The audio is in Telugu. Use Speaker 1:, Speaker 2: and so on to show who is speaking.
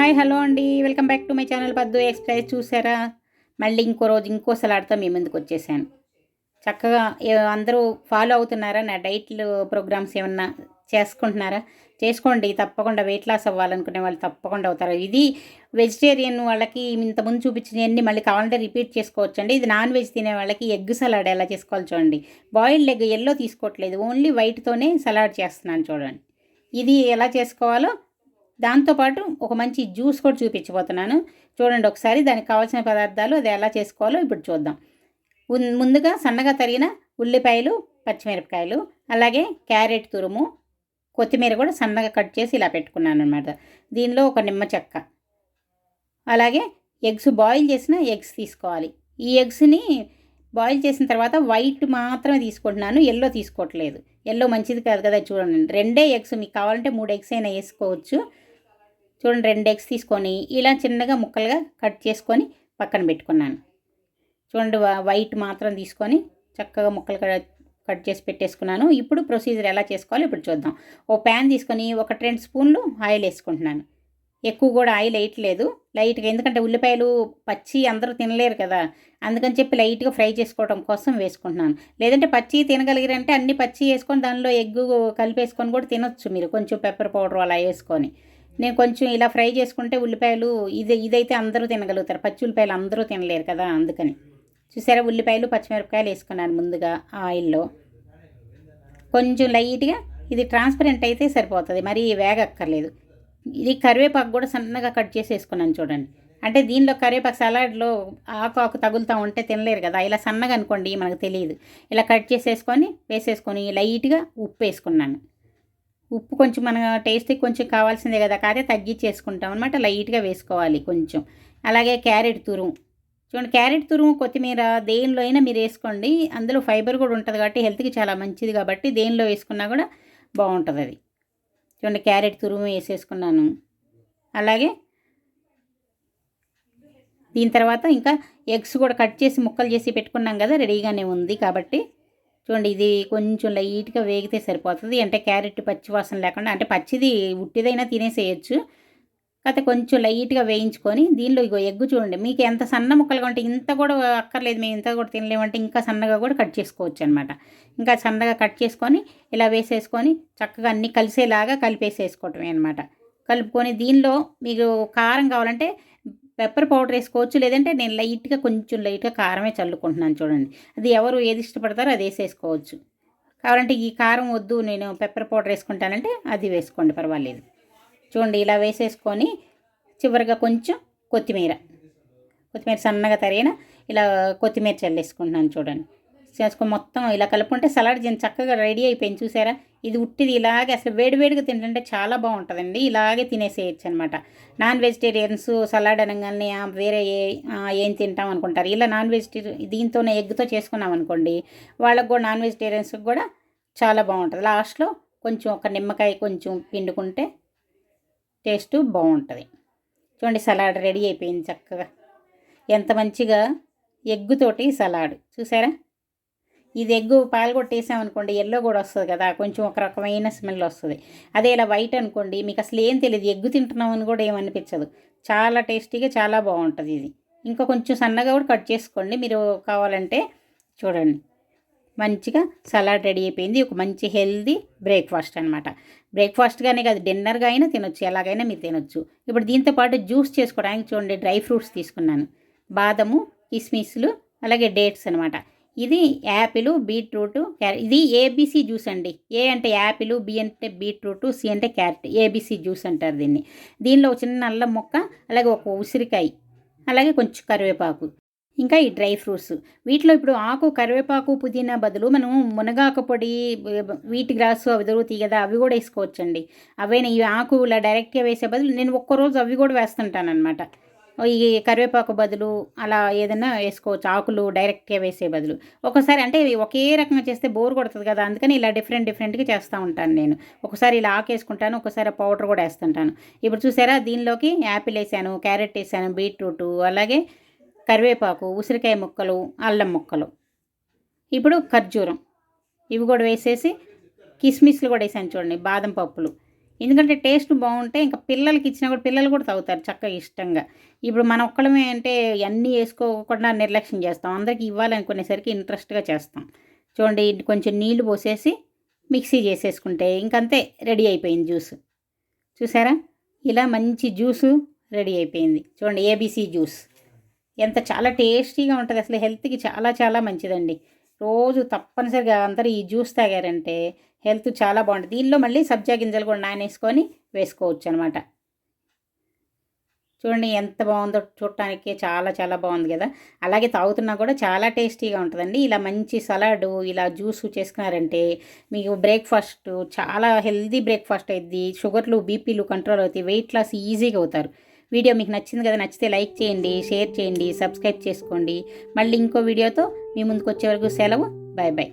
Speaker 1: హాయ్ హలో అండి, welcome back to my channel పద్దు ఎక్స్ప్రెస్. చూసారా, మళ్ళీ ఇంకో రోజు ఇంకో సలాడ్తో మీ ముందుకు వచ్చేసాను. చక్కగా అందరూ ఫాలో అవుతున్నారా? నా డైట్లు ప్రోగ్రామ్స్ ఏమన్నా చేసుకుంటున్నారా? చేసుకోండి, తప్పకుండా వెయిట్ లాస్ అవ్వాలనుకునే వాళ్ళు తప్పకుండా అవుతారు. ఇది వెజిటేరియన్ వాళ్ళకి ఇంతకుముందు చూపించినవన్నీ మళ్ళీ కావాలంటే రిపీట్ చేసుకోవచ్చు అండి. ఇది నాన్ వెజ్ తినే వాళ్ళకి ఎగ్ సలాడ్ ఎలా చేసుకోవాలి చూడండి. బాయిల్డ్ ఎగ్ ఎల్లో తీసుకోవట్లేదు, ఓన్లీ వైట్తోనే సలాడ్ చేస్తున్నాను చూడండి. ఇది ఎలా చేసుకోవాలో దాంతోపాటు ఒక మంచి జ్యూస్ కూడా చూపించబోతున్నాను చూడండి ఒకసారి. దానికి కావాల్సిన పదార్థాలు అది ఎలా చేసుకోవాలో ఇప్పుడు చూద్దాం. ముందుగా సన్నగా తరిగిన ఉల్లిపాయలు, పచ్చిమిరపకాయలు, అలాగే క్యారెట్ తురుము, కొత్తిమీర కూడా సన్నగా కట్ చేసి ఇలా పెట్టుకున్నాను అనమాట. దీనిలో ఒక నిమ్మ చెక్క, అలాగే ఎగ్స్, బాయిల్ చేసిన ఎగ్స్ తీసుకోవాలి. ఈ ఎగ్స్ని బాయిల్ చేసిన తర్వాత వైట్ మాత్రమే తీసుకుంటున్నాను, ఎల్లో తీసుకోవట్లేదు. ఎల్లో మంచిది కాదు కదా. చూడండి, 2 ఎగ్స్, మీకు కావాలంటే 3 ఎగ్స్ అయినా వేసుకోవచ్చు. చూడండి, 2 ఎగ్స్ తీసుకొని ఇలా చిన్నగా ముక్కలుగా కట్ చేసుకొని పక్కన పెట్టుకున్నాను. చూడండి, వైట్ మాత్రం తీసుకొని చక్కగా ముక్కలు కట్ చేసి పెట్టేసుకున్నాను. ఇప్పుడు ప్రొసీజర్ ఎలా చేసుకోవాలో ఇప్పుడు చూద్దాం. ఓ ప్యాన్ తీసుకొని 1-2 స్పూన్లు ఆయిల్ వేసుకుంటున్నాను. ఎక్కువ కూడా ఆయిల్ వేయట్లేదు, లైట్గా, ఎందుకంటే ఉల్లిపాయలు పచ్చి అందరూ తినలేరు కదా, అందుకని చెప్పి లైట్గా ఫ్రై చేసుకోవడం కోసం వేసుకుంటున్నాను. లేదంటే పచ్చి తినగలిగారంటే అన్ని పచ్చి వేసుకొని దానిలో ఎగ్గు కలిపేసుకొని కూడా తినొచ్చు మీరు, కొంచెం పెప్పర్ పౌడర్ అలా వేసుకొని. నేను కొంచెం ఇలా ఫ్రై చేసుకుంటే ఉల్లిపాయలు ఇదైతే అందరూ తినగలుగుతారు, పచ్చి ఉల్లిపాయలు అందరూ తినలేరు కదా, అందుకని. చూసారా, ఉల్లిపాయలు పచ్చిమిరపకాయలు వేసుకున్నాను ముందుగా ఆయిల్లో. కొంచెం లైట్గా ఇది ట్రాన్స్పరెంట్ అయితే సరిపోతుంది, మరీ వేగక్కర్లేదు. ఇది కరివేపాకు కూడా సన్నగా కట్ చేసి వేసుకున్నాను చూడండి. అంటే దీనిలో కరివేపాకు సలాడ్లో ఆకు తగులుతూ ఉంటే తినలేరు కదా, ఇలా సన్నగా అనుకోండి మనకు తెలియదు. ఇలా కట్ చేసేసుకొని వేసేసుకొని లైట్గా ఉప్పు వేసుకున్నాను. ఉప్పు కొంచెం మన టేస్ట్కి కొంచెం కావాల్సిందే కదా, కాదే తగ్గించేసుకుంటాం అనమాట, లైట్గా వేసుకోవాలి కొంచెం. అలాగే క్యారెట్ తురుము చూడండి, క్యారెట్ తురుము, కొత్తిమీర దేనిలో అయినా మీరు వేసుకోండి, అందులో ఫైబర్ కూడా ఉంటుంది కాబట్టి హెల్త్కి చాలా మంచిది కాబట్టి దేనిలో వేసుకున్నా కూడా బాగుంటుంది అది. చూడండి, క్యారెట్ తురుము వేసేసుకున్నాను. అలాగే దీని తర్వాత ఇంకా ఎగ్స్ కూడా కట్ చేసి ముక్కలు చేసి పెట్టుకున్నాం కదా, రెడీగానే ఉంది కాబట్టి. చూడండి, ఇది కొంచెం లైట్గా వేగితే సరిపోతుంది, అంటే క్యారెట్ పచ్చి వాసన లేకుండా, అంటే పచ్చిది ఉట్టిదైనా తినేసేయచ్చు, కాకపోతే కొంచెం లైట్గా వేయించుకొని దీనిలో ఇగో ఎగ్గు చూడండి, మీకు ఎంత సన్న ముక్కలుగా ఉంటే, ఇంత కూడా అక్కర్లేదు, మేము ఇంత కూడా తినలేమంటే ఇంకా సన్నగా కూడా కట్ చేసుకోవచ్చు అనమాట. ఇంకా సన్నగా కట్ చేసుకొని ఇలా వేసేసుకొని చక్కగా అన్నీ కలిసేలాగా కలిపేసేసుకోవటమే అనమాట. కలుపుకొని దీనిలో మీకు కారం కావాలంటే పెప్పర్ పౌడర్ వేసుకోవచ్చు, లేదంటే నేను కొంచెం లైట్గా కారమే చల్లుకుంటున్నాను చూడండి. అది ఎవరు ఏది ఇష్టపడతారో అది వేసేసుకోవచ్చు. కావాలంటే ఈ కారం వద్దు నేను పెప్పర్ పౌడర్ వేసుకుంటానంటే అది వేసుకోండి, పర్వాలేదు. చూడండి, ఇలా వేసేసుకొని చివరిగా కొంచెం కొత్తిమీర సన్నగా తరిగిన ఇలా కొత్తిమీర చల్లేసుకుంటున్నాను చూడండి. చేసుకొని మొత్తం ఇలా కలుపుకుంటే సలాడ్ చక్కగా రెడీ అయిపోయింది. చూసారా, ఇది ఉట్టిది ఇలాగే అసలు వేడివేడిగా తింటుంటే చాలా బాగుంటుందండి, ఇలాగే తినేసేయచ్చు అనమాట. నాన్ వెజిటేరియన్స్ సలాడ్ అనగానే వేరే ఏం తింటాం అనుకుంటారు, ఇలా నాన్ వెజిటేరియన్ దీంతోనే ఎగ్తో చేసుకున్నాం అనుకోండి, వాళ్ళకు కూడా నాన్ వెజిటేరియన్స్కి కూడా చాలా బాగుంటుంది. లాస్ట్లో కొంచెం ఒక నిమ్మకాయ కొంచెం పిండుకుంటే టేస్ట్ బాగుంటుంది. చూడండి, సలాడ్ రెడీ అయిపోయింది చక్కగా, ఎంత మంచిగా ఎగ్గుతోటి సలాడ్. చూసారా, ఇది ఎగ్గు పాలగొట్టేసామనుకోండి ఎల్లో కూడా వస్తుంది కదా, కొంచెం ఒక రకమైన స్మెల్ వస్తుంది. అదే ఇలా వైట్ అనుకోండి మీకు అసలు ఏం తెలియదు, ఎగ్గు తింటున్నామని కూడా ఏమనిపించదు, చాలా టేస్టీగా చాలా బాగుంటుంది ఇది. ఇంకా కొంచెం సన్నగా కూడా కట్ చేసుకోండి మీరు కావాలంటే. చూడండి, మంచిగా సలాడ్ రెడీ అయిపోయింది, ఒక మంచి హెల్దీ బ్రేక్ఫాస్ట్ అనమాట. బ్రేక్ఫాస్ట్గానే కాదు, డిన్నర్గా అయినా తినొచ్చు, ఎలాగైనా మీరు తినొచ్చు. ఇప్పుడు దీంతోపాటు జ్యూస్ చేసుకోవడానికి చూడండి, డ్రై ఫ్రూట్స్ తీసుకున్నాను, బాదము, కిస్మిస్లు, అలాగే డేట్స్ అనమాట. ఇది యాపిల్, బీట్రూట్, క్యారెట్, ఇది ఏబీసీ జ్యూస్ అండి. ఏ అంటే యాపిల్, బి అంటే బీట్రూట్, సి అంటే క్యారెట్, ఏబీసీ జ్యూస్ అంటారు దీన్ని. దీనిలో ఒక చిన్న అల్లం ముక్క, అలాగే ఒక ఉసిరికాయ, అలాగే కొంచెం కరివేపాకు, ఇంకా ఈ డ్రై ఫ్రూట్స్. వీటిలో ఇప్పుడు ఆకు కరివేపాకు పుదీనా బదులు మనం మునగాకు పొడి, వీటి గ్రాసు అవి దొరుకుతాయి కదా, అవి కూడా వేసుకోవచ్చండి. అవైనా ఈ ఆకు ఇలా డైరెక్ట్గా వేసే బదులు నేను ఒక్కరోజు అవి కూడా వేస్తుంటాను అనమాట. ఈ కరివేపాకు బదులు అలా ఏదైనా వేసుకోవచ్చు, ఆకులు డైరెక్ట్గా వేసే బదులు. ఒకసారి అంటే ఒకే రకంగా చేస్తే బోర్ కొడుతుంది కదా, అందుకని ఇలా డిఫరెంట్గా చేస్తూ ఉంటాను నేను. ఒకసారి ఇలా ఆకు వేసుకుంటాను, ఒకసారి పౌడర్ కూడా వేస్తుంటాను. ఇప్పుడు చూసారా, దీనిలోకి యాపిల్ వేసాను, క్యారెట్ వేసాను, బీట్రూట్, అలాగే కరివేపాకు, ఉసిరికాయ ముక్కలు, అల్లం ముక్కలు, ఇప్పుడు ఖర్జూరం, ఇవి కూడా వేసేసి కిస్మిస్లు కూడా వేసాను చూడండి, బాదం పప్పులు, ఎందుకంటే టేస్ట్ బాగుంటే ఇంకా పిల్లలకి ఇచ్చినా కూడా పిల్లలు కూడా తాగుతారు చక్కగా ఇష్టంగా. ఇప్పుడు మన ఒక్కళ్ళమే అంటే అన్నీ వేసుకోకుండా నిర్లక్ష్యం చేస్తాం. అందరికి ఇవ్వాలనుకునేసరికి ఇంట్రెస్ట్‌గా చేస్తాం. చూడండి కొంచెం నీళ్లు పోసేసి మిక్సీ చేసేసుకుంటే ఇంకంతే రెడీ అయిపోయింది జ్యూస్. చూసారా? ఇలా మంచి జ్యూసు రెడీ అయిపోయింది. చూడండి ఏబీసీ జ్యూస్. చాలా టేస్టీగా ఉంటది. అసలు హెల్త్‌కి చాలా చాలా మంచిదండి. రోజు తప్పనిసరిగా అందరూ ఈ జ్యూస్ తాగారంటే హెల్త్ చాలా బాగుంటుంది. దీనిలో మళ్ళీ సబ్జా గింజలు కూడా నానేసుకొని వేసుకోవచ్చనమాట. చూడండి ఎంత బాగుందో చూడటానికి చాలా చాలా బాగుంది కదా! అలాగే తాగుతున్నా కూడా చాలా టేస్టీగా ఉంటుందండి. ఇలా మంచి సలాడు, ఇలా జ్యూసు చేసుకున్నారంటే మీకు బ్రేక్‌ఫాస్ట్ చాలా హెల్తీ బ్రేక్‌ఫాస్ట్ అయిద్ది. షుగర్లు, బీపీలు కంట్రోల్ అవుతాయి. వెయిట్ లాస్ ఈజీగా అవుతారు. వీడియో మీకు నచ్చింది కదా! నచ్చితే లైక్ చేయండి, షేర్ చేయండి, సబ్స్క్రైబ్ చేసుకోండి. మళ్ళీ ఇంకో వీడియోతో మీ ముందుకు వచ్చే వరకు సెలవు. Bye bye.